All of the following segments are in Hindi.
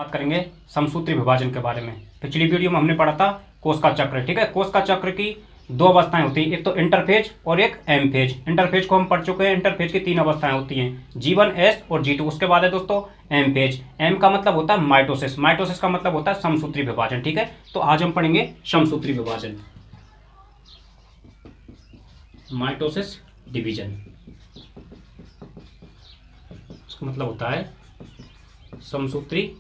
बात करेंगे समसूत्री विभाजन के बारे में। पिछली वीडियो में हमने पढ़ा था कोशिका चक्र। ठीक है, कोशिका चक्र की दो अवस्थाएं होती हैं, एक तो इंटरफेज और एक एम फेज। इंटरफेज को हम पढ़ चुके हैं। इंटरफेज की तीन अवस्थाएं होती हैं, G1, S और G2। उसके बाद है दोस्तों एम फेज। एम का मतलब होता है माइटोसिस, माइटोसिस का मतलब होता है समसूत्री विभाजन। ठीक है, तो आज हम पढ़ेंगे समसूत्री विभाजन, माइटोसिस डिवीजन। इसका मतलब होता है समसूत्री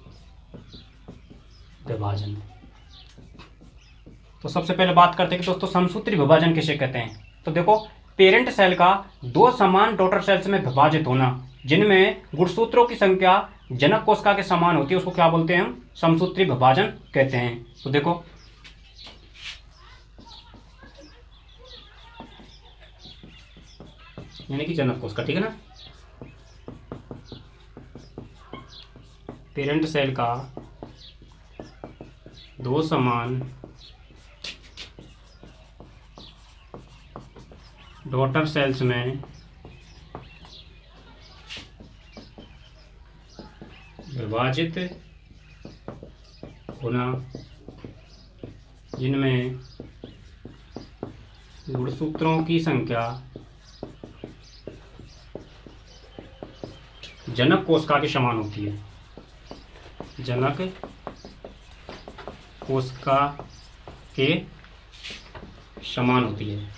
विभाजन। तो सबसे पहले बात करते हैं कि दोस्तों समसूत्री विभाजन किसे कहते हैं। तो देखो, पेरेंट सेल का दो समान डॉटर सेल्स में विभाजित होना जिनमें गुणसूत्रों की संख्या जनक कोशिका के समान होती है, उसको क्या बोलते हैं हम? समसूत्री विभाजन कहते हैं। तो देखो, यानी कि जनक कोशिका। ठीक है ना, पेरेंट सेल का दो समान डॉटर सेल्स में विभाजित होना जिनमें गुणसूत्रों की संख्या जनक कोशिका के समान होती है, जनक कोशिका के समान होती है।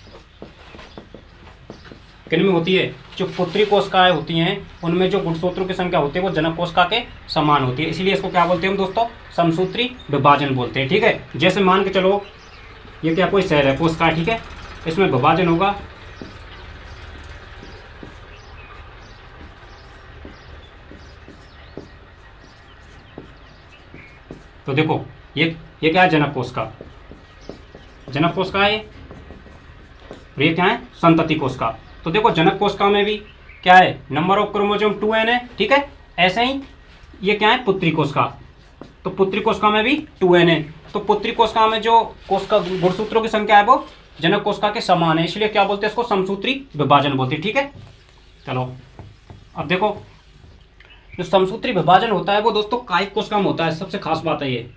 किन में होती है? जो पुत्री कोशिकाएं होती हैं उनमें जो गुणसूत्रों की संख्या होती है वो जनक कोशिका के समान होती है, इसलिए इसको क्या बोलते हैं हम दोस्तों? समसूत्री विभाजन बोलते हैं। ठीक है, जैसे मान के चलो ये क्या कोई सेल है, कोशिका। ठीक है, इसमें विभाजन होगा, तो देखो ये क्या है? जनक कोशिका, जनक कोशिका है। और ये क्या है? संतति कोशिका। तो देखो, जनक कोशिका में भी क्या है? नंबर ऑफ क्रोमोसोम 2n है। ठीक है, ऐसे ही ये क्या है? पुत्री कोशिका। तो पुत्री कोशिका में भी 2n है। तो पुत्री कोशिका में जो कोशिका गुणसूत्रों की संख्या है वो जनक कोशिका के समान है, इसलिए क्या बोलते हैं इसको? समसूत्री विभाजन बोलते हैं। ठीक है, चलो अब देखो, जो समसूत्री विभाजन होता है वो दोस्तों कायिक कोशिका में होता है। सबसे खास बात है ये,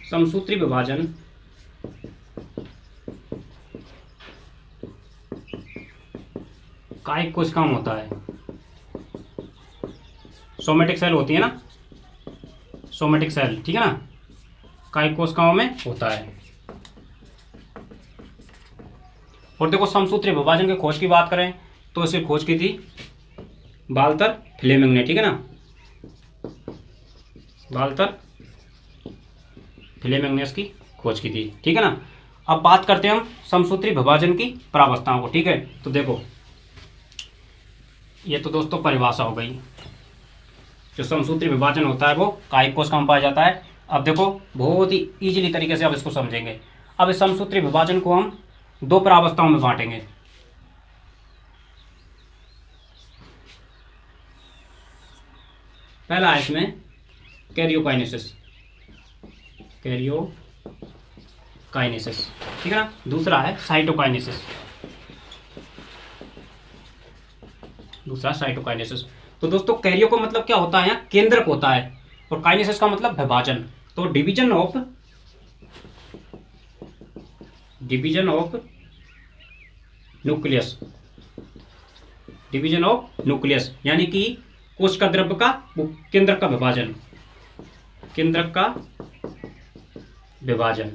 समसूत्री विभाजन कायिक कोशिका में होता है। सोमेटिक सेल होती है ना, सोमेटिक सेल। ठीक है ना, कायिक कोशिकाओं में होता है। और देखो, समसूत्री विभाजन की खोज की बात करें तो इसकी खोज की थी वाल्टर फ्लेमिंग ने। ठीक है ना, वाल्टर फ्लेमिंग ने इसकी खोज की थी। ठीक है ना, अब बात करते हैं हम समसूत्री विभाजन की प्रावस्थाओं को। ठीक है, तो देखो, ये तो दोस्तों परिभाषा हो गई। जो समसूत्री विभाजन होता है वो कायिक कोशिका में पाया जाता है। अब देखो, बहुत ही इजीली तरीके से अब इसको समझेंगे। अब इस समसूत्री विभाजन को हम दो प्रावस्थाओं में बांटेंगे। पहला है इसमें कैरियोकाइनेसिस, कैरियोकाइनेसिस। ठीक है ना, दूसरा है साइटोकाइनेसिस, दूसरा साइटोकाइनेसिस। तो दोस्तों, कैरियो का मतलब क्या होता है? यहाँ केंद्रक होता है, और काइनेसिस का मतलब विभाजन। तो division of nucleus, division of nucleus यानी कि कोशिका द्रव्य का केंद्रक का विभाजन, केंद्रक का विभाजन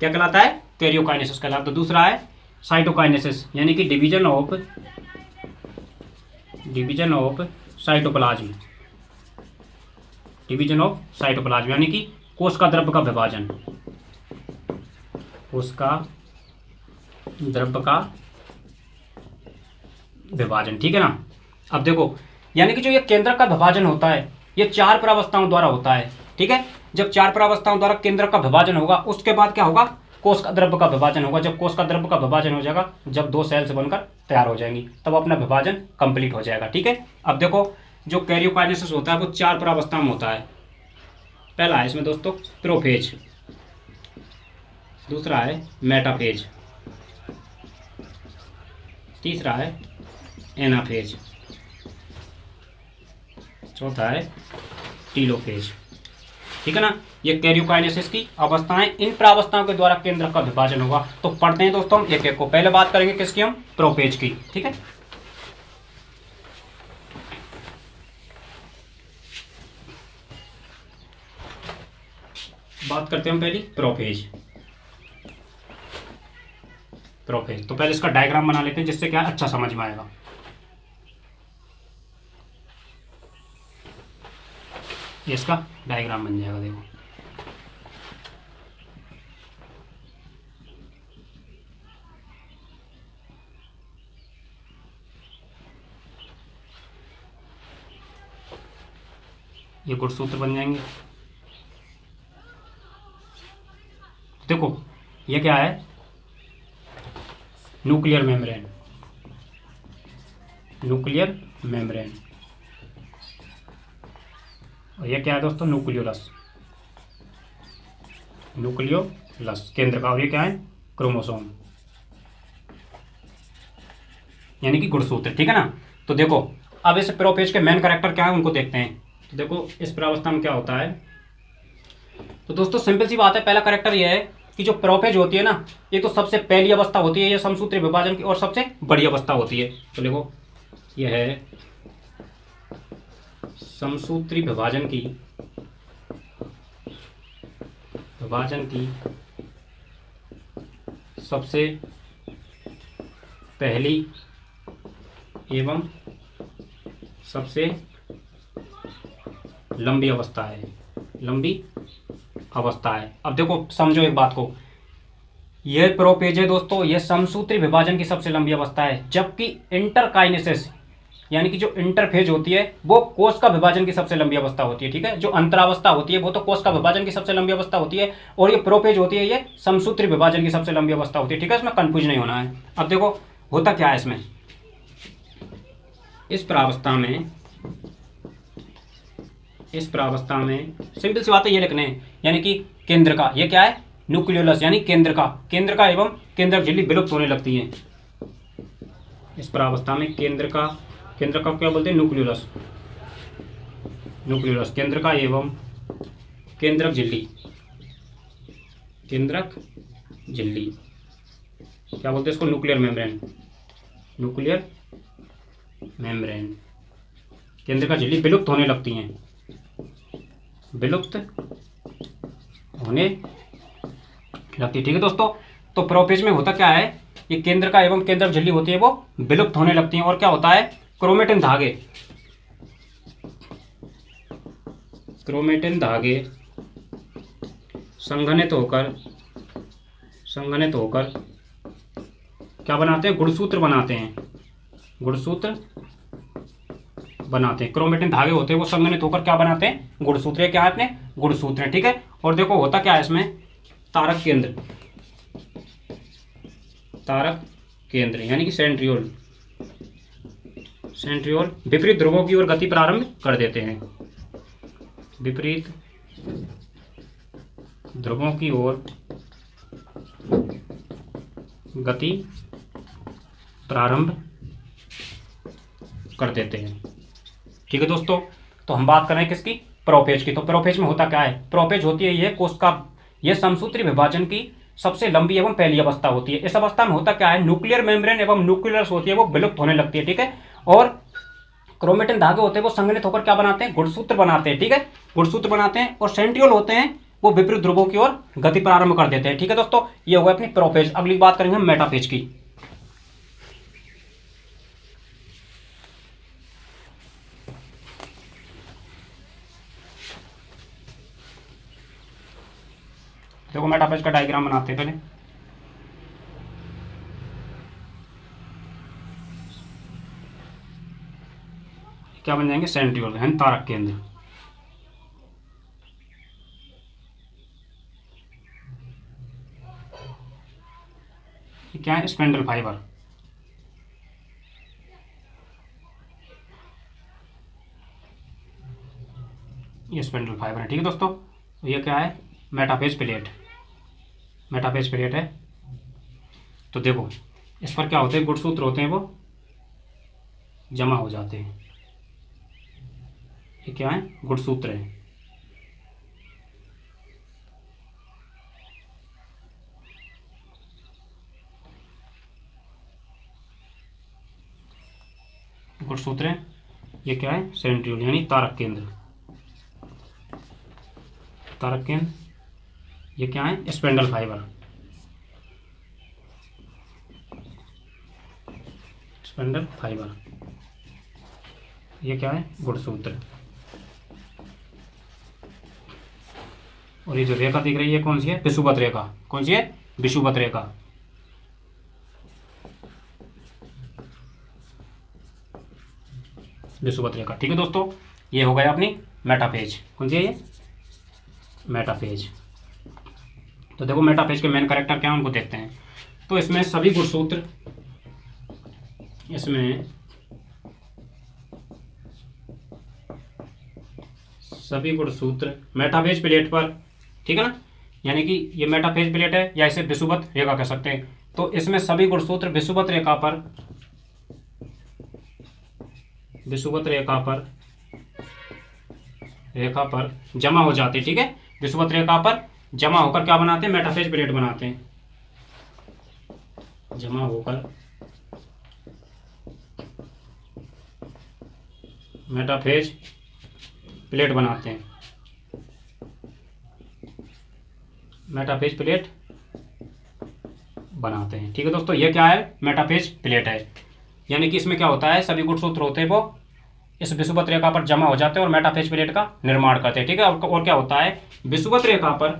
क्या कहलाता है? कैरियोकाइनेसिस कहलाता है। तो दूसरा है साइटोकाइनेसिस यानी कि division of cytoplasm, division of cytoplasm यानी कि कोशिका द्रव्य का विभाजन, कोशिका द्रव्य का विभाजन। ठीक है ना, अब देखो, यानी कि जो ये केंद्रक का विभाजन होता है ये चार प्रावस्थाओं द्वारा होता है। ठीक है, जब चार प्रावस्थाओं द्वारा केंद्रक का विभाजन होगा उसके बाद क्या होगा? कोशिका द्रव्य का विभाजन होगा। जब कोशिका द्रव्य का विभाजन हो जाएगा, जब दो सेल्स बनकर तैयार हो जाएंगी, तब अपना विभाजन कंप्लीट हो जाएगा। ठीक है, अब देखो, जो कैरियोकाइनेसिस होता है वो चार प्रावस्थाओं में होता है। पहला है इसमें दोस्तों प्रोफेज, दूसरा है मेटाफेज, तीसरा है एनाफेज, चौथा है टीलोफेज। ठीक है ना, ये कैरियोकाइनेसिस की अवस्थाएं, इन प्रावस्थाओं के द्वारा केंद्र का विभाजन होगा। तो पढ़ते हैं दोस्तों हम एक एक को। पहले बात करेंगे किसकी, हम प्रोफेज की। ठीक है, बात करते हैं हम पहली प्रोफेज। प्रोफेज तो पहले इसका डायग्राम बना लेते हैं जिससे क्या अच्छा समझ में आएगा। ये इसका डायग्राम बन जाएगा, देखो। ये गुणसूत्र बन जाएंगे। देखो ये क्या है, न्यूक्लियर मेम्ब्रेन, न्यूक्लियर मेम्ब्रेन। और ये क्या है दोस्तों, न्यूक्लियोलस, न्यूक्लियोलस केंद्र का। और ये क्या है, क्रोमोसोम, यानी कि गुणसूत्र। ठीक है ना। तो देखो अब इस प्रोफेज के मेन कैरेक्टर क्या है उनको देखते हैं। तो देखो इस प्रावस्था में क्या होता है। तो दोस्तों सिंपल सी बात है, पहला कैरेक्टर ये है कि जो प्रोफेज होती है ना, ये तो सबसे पहली अवस्था होती है ये समसूत्री विभाजन की, और सबसे बड़ी अवस्था होती है। तो देखो ये है समसूत्री विभाजन की, सबसे पहली एवं सबसे लंबी अवस्था है, अब देखो समझो एक बात को, यह प्रोपेज है दोस्तों, यह समसूत्री विभाजन की सबसे लंबी अवस्था है, जबकि इंटरकाइनेसिस यानी कि जो इंटरफेज होती है वो कोश का विभाजन की सबसे लंबी अवस्था होती है। ठीक है, जो अंतरावस्था होती है वो तो कोश का विभाजन की सबसे लंबी अवस्था होती है, और ये प्रोपेज होती है ये समसूत्री विभाजन की सबसे लंबी अवस्था होती है। ठीक है, इसमें कंफ्यूज नहीं होना है। अब देखो होता क्या है इसमें, इस प्रावस्था में सिंपल सी बात है, ये लिखने हैं, यानी कि केंद्र का, ये क्या है, न्यूक्लियोलस यानी केंद्र का एवं केंद्रक झिल्ली विलुप्त होने लगती हैं। इस प्रावस्था में केंद्र का क्या बोलते हैं, न्यूक्लियोलस, केंद्र का एवं केंद्रक झिल्ली क्या बोलते हैं इसको, न्यूक्लियर मेम्ब्रेन, केंद्र का झिल्ली विलुप्त होने लगती हैं, ठीक है दोस्तों। तो प्रोफेज में होता क्या है, ये केंद्र का एवं केंद्रक झिल्ली होती है वो विलुप्त होने लगती हैं, और क्या होता है, क्रोमेटिन धागे संघनित होकर क्या बनाते हैं, गुणसूत्र बनाते हैं। क्रोमेटिन धागे होते हैं वो संघनित होकर क्या बनाते हैं, गुणसूत्र। क्या है अपने गुणसूत्र है। ठीक है, और देखो होता क्या है इसमें, तारक केंद्र यानी कि सेंट्रियोल विपरीत ध्रुवों की ओर गति प्रारंभ कर देते हैं, विपरीत ध्रुवों की ओर गति प्रारंभ कर देते हैं। ठीक है दोस्तों, तो हम बात कर रहे हैं किसकी, प्रोफेज की। तो प्रोफेज में होता क्या है, प्रोफेज होती है यह कोश का, यह समसूत्री विभाजन की सबसे लंबी एवं पहली अवस्था होती है। इस अवस्था में होता क्या है, न्यूक्लियर मेम्ब्रेन एवं न्यूक्लियस होती है वो विलुप्त होने लगती है। ठीक है, और क्रोमेटिन धागे होते हैं वो संघनित होकर क्या बनाते हैं, गुणसूत्र बनाते हैं। ठीक है, गुणसूत्र बनाते हैं, और सेंट्रियोल होते हैं वो विपरीत ध्रुवों की ओर गति प्रारंभ कर देते हैं। ठीक है दोस्तों, ये होगा अपनी प्रोफेज। अगली बात करेंगे हम मेटाफेज की। देखो मेटाफेज का डायग्राम बनाते हैं पहले। क्या बन जाएंगे, सेंट्रियोल यानी तारक केंद्र। क्या है, स्पेंडल फाइबर। ये स्पेंडल फाइबर है। ठीक है दोस्तों, ये क्या है, मेटाफेज प्लेट है। तो देखो इस पर क्या होते हैं, गुणसूत्र होते हैं वो जमा हो जाते हैं। ये क्या है, गुणसूत्र है। गुणसूत्र है, ये क्या है, सेंट्रियोल यानी तारक केंद्र। तारक केंद्र, ये क्या है, स्पेंडल फाइबर। स्पेंडल फाइबर, ये क्या है, गुणसूत्र। और ये जो रेखा दिख रही है कौन सी है, विषुवत रेखा। कौन सी है, विषुवत रेखा। विषुवत रेखा, ठीक है दोस्तों। ये हो गया अपनी मेटाफेज। कौन सी है ये, मेटाफेज। तो देखो मेटाफेज के मेन कैरेक्टर क्या है उनको देखते हैं। तो इसमें सभी गुणसूत्र, इसमें सभी गुणसूत्र मेटाफेज प्लेट पर, ठीक है ना, यानी कि ये मेटाफेज प्लेट है या इसे विषुवत रेखा कह सकते हैं। तो इसमें सभी गुणसूत्र विषुवत रेखा पर, विषुवत रेखा पर जमा हो जाते हैं, ठीक है। विषुवत रेखा पर जमा होकर क्या बनाते हैं, मेटाफेज प्लेट बनाते हैं। जमा होकर मेटाफेज प्लेट बनाते हैं। मेटाफेज प्लेट बनाते हैं, ठीक है दोस्तों। ये क्या है, मेटाफेज प्लेट है। यानी कि इसमें क्या होता है, सभी गुणसूत्र होते हैं वो इस विषुवत रेखा पर जमा हो जाते हैं और मेटाफेज प्लेट का निर्माण करते हैं, ठीक है। और क्या होता है, विषुवत रेखा पर,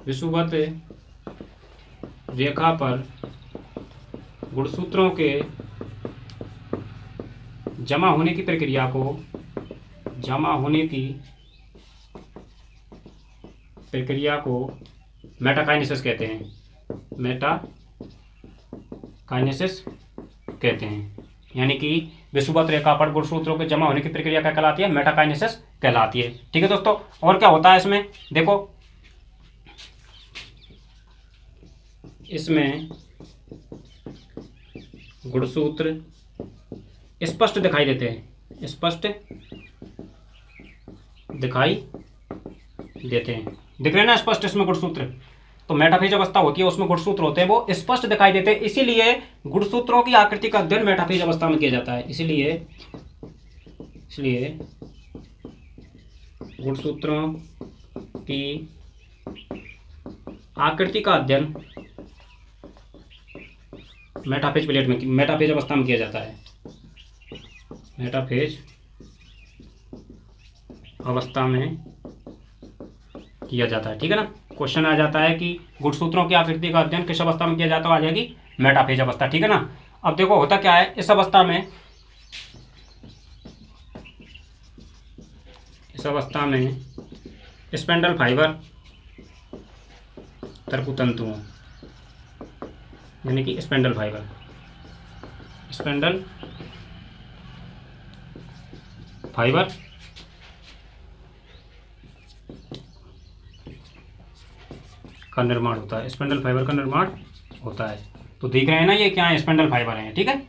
विषुवत रेखा पर गुणसूत्रों के जमा होने की प्रक्रिया को, जमा होने की प्रक्रिया को मेटाकाइनेसिस कहते हैं। मेटाकाइनेसिस कहते हैं। यानी कि विषुवत रेखा पर गुणसूत्रों के जमा होने की प्रक्रिया क्या कहलाती है, मेटाकाइनेसिस कहलाती है, ठीक है दोस्तों। और क्या होता है इसमें, देखो इसमें गुणसूत्र स्पष्ट दिखाई देते हैं, स्पष्ट दिखाई देते हैं, दिख रहे हैं ना स्पष्ट इसमें गुणसूत्र। तो मेटाफेज अवस्था होती है, उसमें गुणसूत्र होते हैं वो स्पष्ट दिखाई देते हैं, इसीलिए गुणसूत्रों की आकृति का अध्ययन मेटाफेज अवस्था में किया जाता है। इसलिए गुणसूत्रों की आकृति का अध्ययन मेटाफेज प्लेट में, मेटाफेज अवस्था में किया जाता है। मेटाफेज अवस्था में किया जाता है, ठीक है ना। क्वेश्चन आ जाता है कि गुणसूत्रों की आकृति का अध्ययन किस अवस्था में किया जाता है, आ जाएगी मेटाफेज अवस्था, ठीक है ना। अब देखो होता क्या है, इस अवस्था में स्पेंडल फाइबर तरकुतंतुओं, यानी कि स्पेंडल फाइबर का निर्माण होता है, स्पेंडल फाइबर का निर्माण होता है। तो देख रहे हैं ना, ये क्या है, स्पेंडल फाइबर है, ठीक है।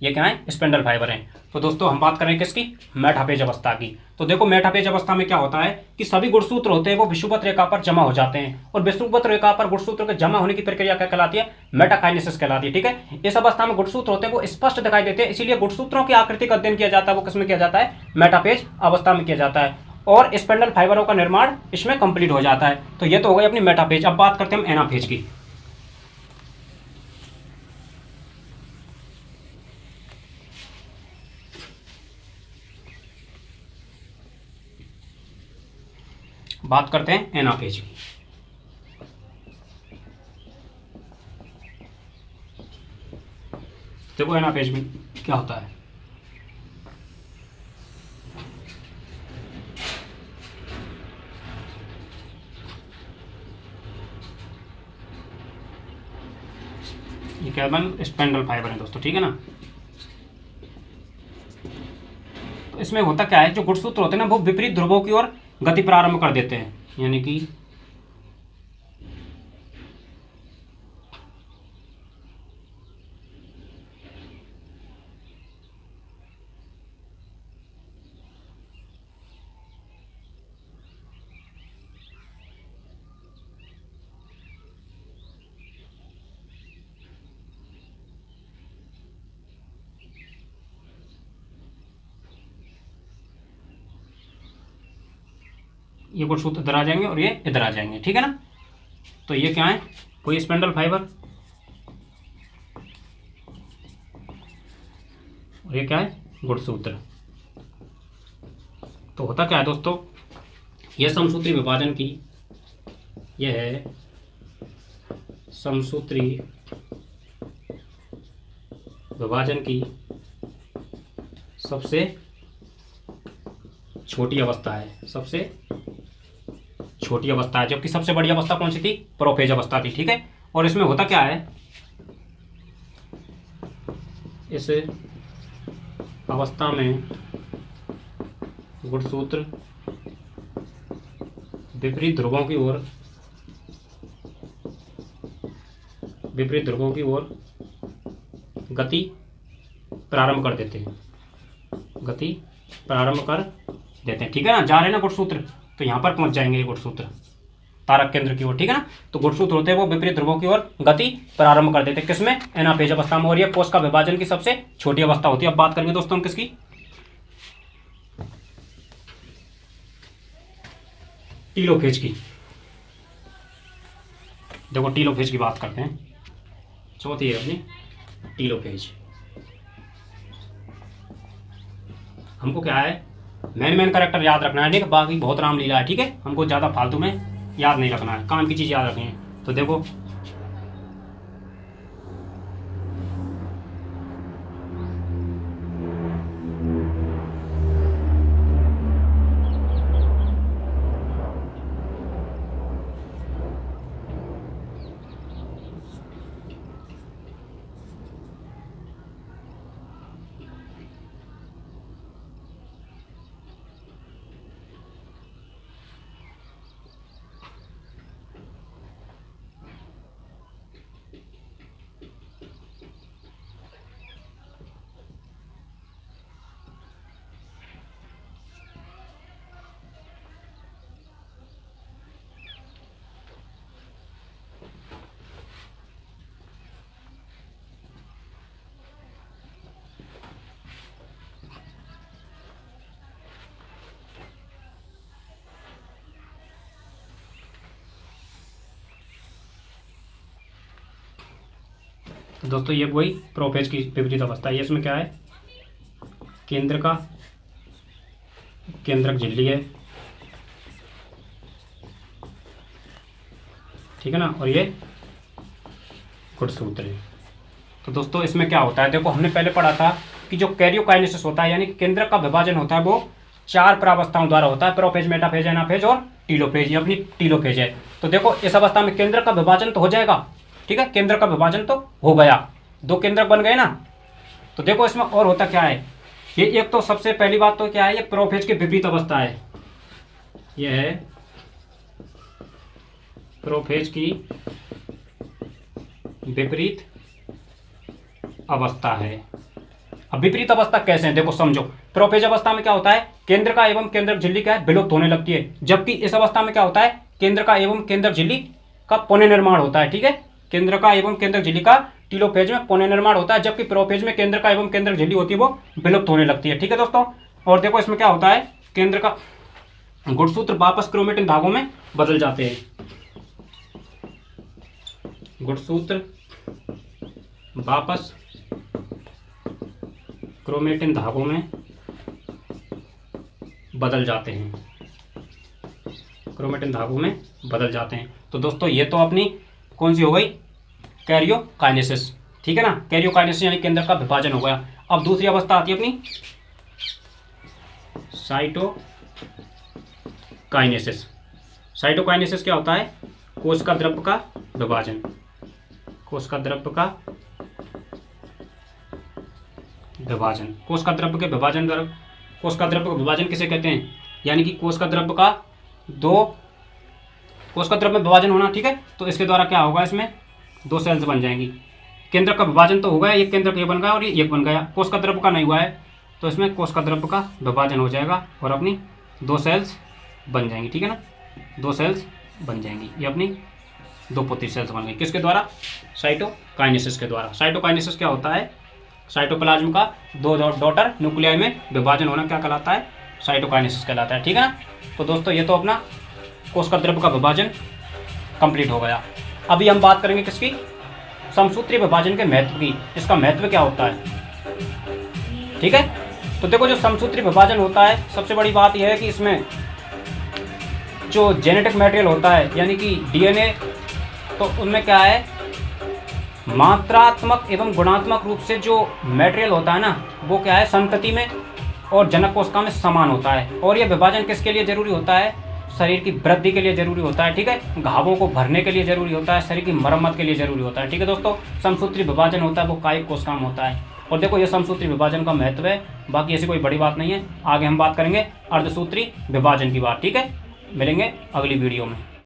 ये क्या है, स्पेंडल फाइबर है। तो दोस्तों हम बात कर रहे हैं किसकी, मेटाफेज अवस्था की। तो देखो मेटाफेज अवस्था में क्या होता है कि सभी गुणसूत्र होते हैं वो विषुवत रेखा पर जमा हो जाते हैं, और विषुवत रेखा पर गुणसूत्र के जमा होने की प्रक्रिया क्या कहलाती है, मेटाकाइनेसिस कहलाती है, ठीक है। इस अवस्था में गुणसूत्र होते हैं वो स्पष्ट दिखाई देते हैं, इसीलिए गुणसूत्रों की आकृति का अध्ययन किया जाता है, वो किसमें किया जाता है, मेटाफेज अवस्था में किया जाता है, और स्पेंडल फाइबरों का निर्माण इसमें कंप्लीट हो जाता है। तो ये तो हो गई अपनी मेटाफेज। अब बात करते हैं हम एनाफेज की। बात करते हैं एनाफेज की। देखो एनाफेज में क्या होता है, ये क्या बन, स्पेंडल फाइबर है दोस्तों, ठीक है ना। तो इसमें होता क्या है, जो गुणसूत्र होते हैं ना वो विपरीत ध्रुवों की ओर गति प्रारंभ कर देते हैं, यानी कि ये गुणसूत्र इधर आ जाएंगे और ये इधर आ जाएंगे, ठीक है ना। तो ये क्या है, कोई स्पिंडल फाइबर, और ये क्या है, गुणसूत्र। तो होता क्या है दोस्तों, यह समसूत्री विभाजन की, यह है समसूत्री विभाजन की सबसे छोटी अवस्था है, सबसे छोटी अवस्था है, जबकि सबसे बड़ी अवस्था कौन सी थी, प्रोफेज अवस्था थी, ठीक है। और इसमें होता क्या है, इस अवस्था में गुणसूत्र विपरीत ध्रुवों की ओर, विपरीत ध्रुवों की ओर गति प्रारंभ कर देते हैं, गति प्रारंभ कर देते हैं, ठीक है ना। जा रहे हैं ना गुणसूत्र, तो यहाँ पर पहुंच जाएंगे ये गुणसूत्र तारक केंद्र की ओर, ठीक है ना। तो गुणसूत्र होते हैं वो विपरीत ध्रुवों की ओर गति प्रारंभ कर देते हैं, किसमें, एनाफेज अवस्था में। और ये कोश का विभाजन की सबसे छोटी अवस्था होती है। अब बात करेंगे दोस्तों हम किसकी, टीलोफेज की। देखो टीलोफेज की बात करते हैं, चौथी है अपनी टीलोफेज। हमको क्या है, मेन कैरेक्टर याद रखना है, ठीक है। बाकी बहुत रामलीला है, ठीक है, हमको ज़्यादा फालतू में याद नहीं रखना है, काम की चीज़ याद रखनी है। तो देखो तो दोस्तों ये वही प्रोफेज की विपरीत अवस्था है। इसमें क्या है, केंद्र का केंद्रक झिल्ली है, ठीक है ना, और ये गुणसूत्र है। तो दोस्तों इसमें क्या होता है, देखो हमने पहले पढ़ा था कि जो कैरियोकाइनेसिस होता है, यानी केंद्रक का विभाजन होता है, वो 4 प्रावस्थाओं द्वारा होता है, प्रोफेज, मेटाफेज, एनाफेज और टीलोफेज। ये अपनी टीलोफेज है। तो देखो इस अवस्था में केंद्रक का विभाजन तो हो जाएगा, ठीक है, केंद्र का विभाजन तो हो गया, 2 केंद्रक बन गए ना। तो देखो इसमें और होता क्या है, ये एक तो सबसे पहली बात तो क्या है, ये प्रोफेज की विपरीत अवस्था है, ये है प्रोफेज की विपरीत अवस्था है। अब विपरीत अवस्था कैसे है, देखो समझो। प्रोफेज अवस्था में क्या होता है, केंद्र का एवं केंद्रक झिल्ली क्या है, विलुप्त होने लगती है। जबकि इस अवस्था में क्या होता है, केंद्र का एवं केंद्रक झिल्ली का पुनर्निर्माण होता है, ठीक है। केंद्र का एवं केंद्रक झिल्ली का टीलोफेज में पुनर्निर्माण होता है, जबकि प्रोफेज में केंद्र का एवं केंद्रक झिल्ली होती है वो विलुप्त होने लगती है, ठीक है दोस्तों। और देखो इसमें क्या होता है, केंद्र का गुणसूत्र वापस क्रोमेटिन धागों में बदल जाते हैं, गुणसूत्र वापस क्रोमेटिन धागों में बदल जाते हैं, क्रोमेटिन धागों में बदल जाते हैं। तो दोस्तों ये तो अपनी कौन सी हो गई, कैरियोकाइनेसिस, ठीक है ना। कैरियोकाइनेसिस यानी केंद्र का विभाजन हो गया। अब दूसरी अवस्था आती है अपनी साइटोकाइनेसिस। साइटोकाइनेसिस क्या होता है, कोश का द्रव्य का विभाजन, कोश का द्रव्य का विभाजन, कोश का द्रव्य के विभाजन, कोश का द्रव्य का विभाजन किसे कहते हैं, यानी कि कोश का द्रव्य का कोश का द्रव्य में विभाजन होना, ठीक है। तो इसके द्वारा क्या होगा, इसमें 2 सेल्स बन जाएंगी। केंद्र का विभाजन तो हो गया, एक केंद्र ये बन गया और ये एक बन गया, कोश का द्रव्य का नहीं हुआ है, तो इसमें कोश का द्रव्य का विभाजन हो जाएगा और अपनी 2 सेल्स बन जाएंगी, ठीक है ना, 2 सेल्स बन जाएंगी। ये अपनी 2 पोती सेल्स बन गई, किसके द्वारा, साइटोकाइनेसिस के द्वारा। साइटोकाइनेसिस क्या होता है, साइटोप्लाज्म का 2 डॉटर न्यूक्लियाई में विभाजन होना क्या कहलाता है, साइटोकाइनेसिस कहलाता है, ठीक है ना। तो दोस्तों ये तो अपना कोशिका द्रव्य का विभाजन कंप्लीट हो गया। अभी हम बात करेंगे किसकी, समसूत्री विभाजन के महत्व की। इसका महत्व क्या होता है, ठीक है। तो देखो जो समसूत्री विभाजन होता है, सबसे बड़ी बात यह है कि इसमें जो जेनेटिक मटेरियल होता है यानी कि डीएनए, तो उनमें क्या है, मात्रात्मक एवं गुणात्मक रूप से जो मटेरियल होता है ना, वो क्या है, संतति में और जनक कोशिका में समान होता है। और यह विभाजन किसके लिए जरूरी होता है, शरीर की वृद्धि के लिए जरूरी होता है, ठीक है। घावों को भरने के लिए जरूरी होता है, शरीर की मरम्मत के लिए जरूरी होता है, ठीक है दोस्तों। समसूत्री विभाजन होता है वो कायिक कोशिका में होता है। और देखो ये समसूत्री विभाजन का महत्व है, बाकी ऐसी कोई बड़ी बात नहीं है। आगे हम बात करेंगे अर्धसूत्री विभाजन की बात, ठीक है। मिलेंगे अगली वीडियो में।